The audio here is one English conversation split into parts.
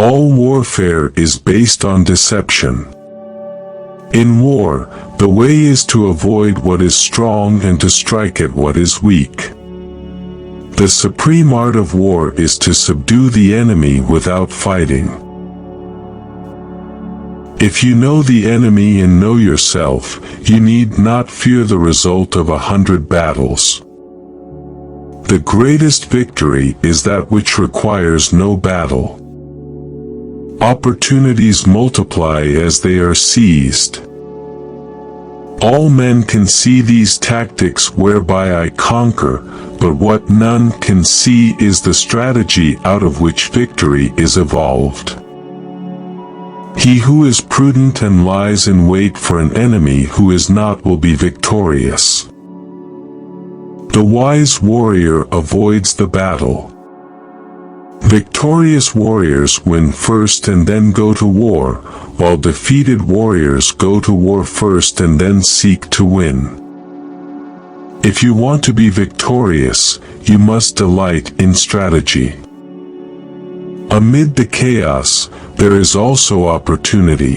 All warfare is based on deception. In war, the way is to avoid what is strong and to strike at what is weak. The supreme art of war is to subdue the enemy without fighting. If you know the enemy and know yourself, you need not fear the result of 100 battles. The greatest victory is that which requires no battle. Opportunities multiply as they are seized. All men can see these tactics whereby I conquer, but what none can see is the strategy out of which victory is evolved. He who is prudent and lies in wait for an enemy who is not will be victorious. The wise warrior avoids the battle. Victorious warriors win first and then go to war, while defeated warriors go to war first and then seek to win. If you want to be victorious, you must delight in strategy. Amid the chaos, there is also opportunity.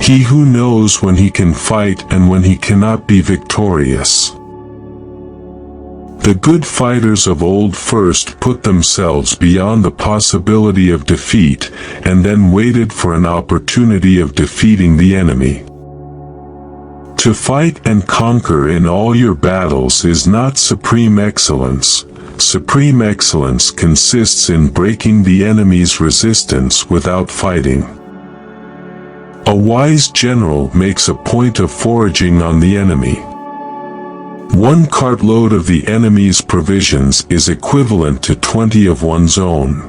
He who knows when he can fight and when he cannot be victorious. The good fighters of old first put themselves beyond the possibility of defeat, and then waited for an opportunity of defeating the enemy. To fight and conquer in all your battles is not supreme excellence. Supreme excellence consists in breaking the enemy's resistance without fighting. A wise general makes a point of foraging on the enemy. 1 cartload of the enemy's provisions is equivalent to 20 of one's own.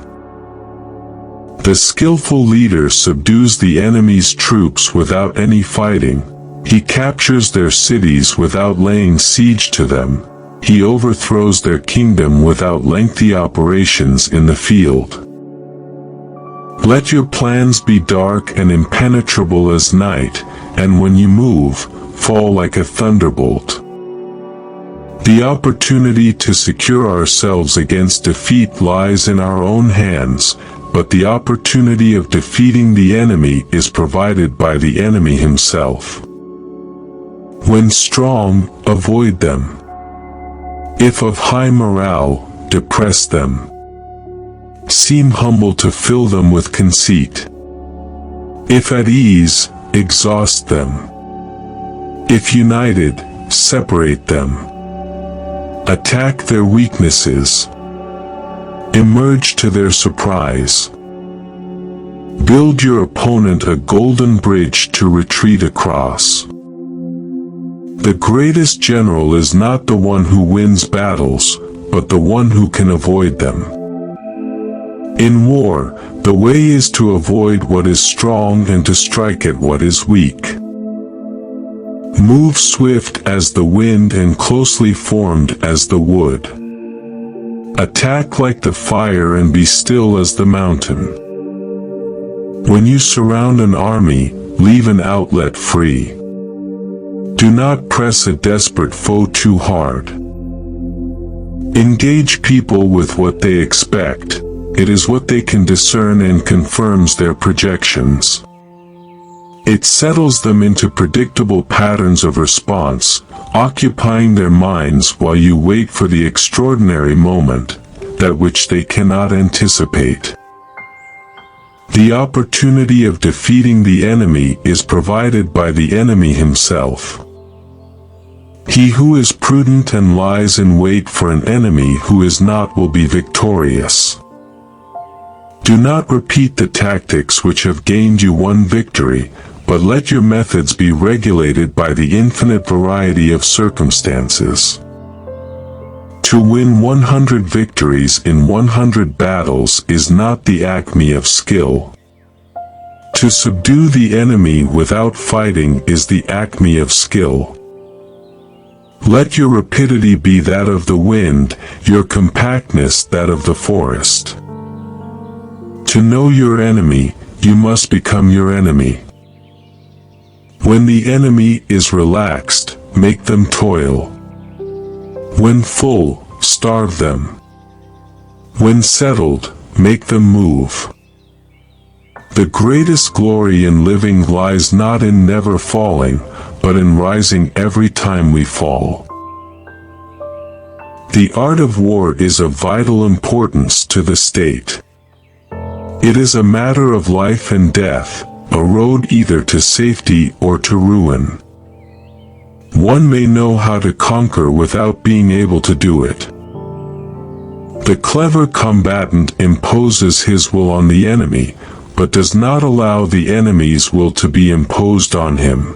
The skillful leader subdues the enemy's troops without any fighting. He captures their cities without laying siege to them. He overthrows their kingdom without lengthy operations in the field. Let your plans be dark and impenetrable as night, and when you move, fall like a thunderbolt. The opportunity to secure ourselves against defeat lies in our own hands, but the opportunity of defeating the enemy is provided by the enemy himself. When strong, avoid them. If of high morale, depress them. Seem humble to fill them with conceit. If at ease, exhaust them. If united, separate them. Attack their weaknesses. Emerge to their surprise. Build your opponent a golden bridge to retreat across. The greatest general is not the one who wins battles, but the one who can avoid them. In war, the way is to avoid what is strong and to strike at what is weak. Move swift as the wind and closely formed as the wood. Attack like the fire and be still as the mountain. When you surround an army, leave an outlet free. Do not press a desperate foe too hard. Engage people with what they expect. It is what they can discern and confirms their projections. It settles them into predictable patterns of response, occupying their minds while you wait for the extraordinary moment, that which they cannot anticipate. The opportunity of defeating the enemy is provided by the enemy himself. He who is prudent and lies in wait for an enemy who is not will be victorious. Do not repeat the tactics which have gained you one victory, but let your methods be regulated by the infinite variety of circumstances. To win 100 victories in 100 battles is not the acme of skill. To subdue the enemy without fighting is the acme of skill. Let your rapidity be that of the wind, your compactness that of the forest. To know your enemy, you must become your enemy. When the enemy is relaxed, make them toil. When full, starve them. When settled, make them move. The greatest glory in living lies not in never falling, but in rising every time we fall. The art of war is of vital importance to the state. It is a matter of life and death, a road either to safety or to ruin. One may know how to conquer without being able to do it. The clever combatant imposes his will on the enemy, but does not allow the enemy's will to be imposed on him.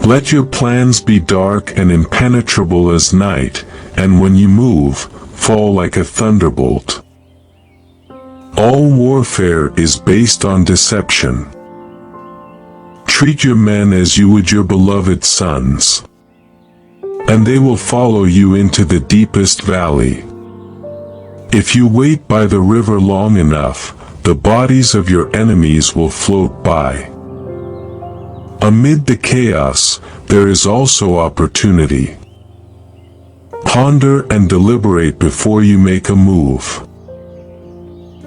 Let your plans be dark and impenetrable as night, and when you move, fall like a thunderbolt. All warfare is based on deception. Treat your men as you would your beloved sons, and they will follow you into the deepest valley. If you wait by the river long enough, the bodies of your enemies will float by. Amid the chaos, there is also opportunity. Ponder and deliberate before you make a move.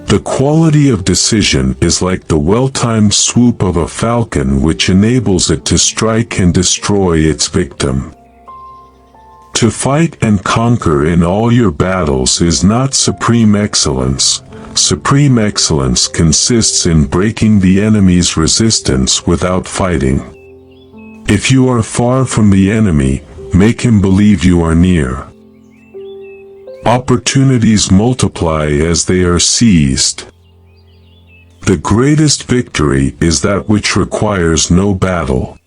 The quality of decision is like the well-timed swoop of a falcon, which enables it to strike and destroy its victim. To fight and conquer in all your battles is not supreme excellence. Supreme excellence consists in breaking the enemy's resistance without fighting. If you are far from the enemy, make him believe you are near. Opportunities multiply as they are seized. The greatest victory is that which requires no battle.